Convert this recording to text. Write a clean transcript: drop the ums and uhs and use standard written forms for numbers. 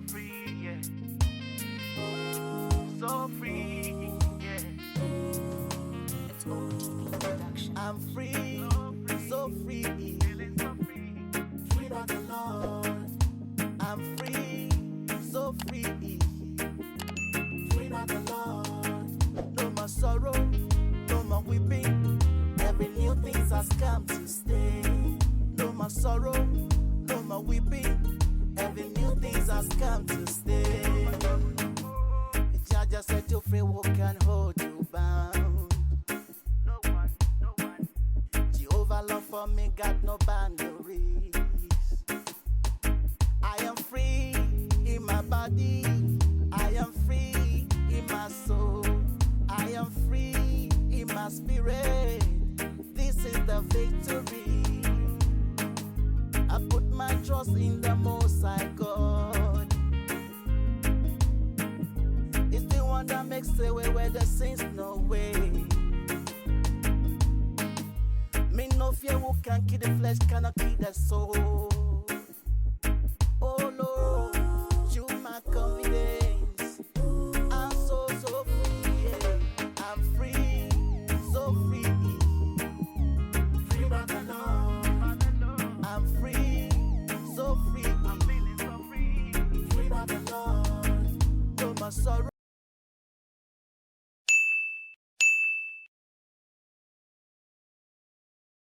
free, yeah. So free, yeah. It's OTB production. I'm free, so free, Feeling so free. free by the Lord. I'm free, so free, free by the Lord. No more sorrow, no more weeping. Every new thing has come to stay. No more sorrow, no more weeping. Every new thing has come to stay. Jah set you free, who can hold you bound? No one, no one. Jehovah love for me got no boundaries. I am free in my body. I am free in my soul. I am free in my spirit. This is the victory. I put my trust in the Most High God. It's the one that makes a way where there seems no way. Me no fear who can kill the flesh, cannot kill the soul. Oh Lord,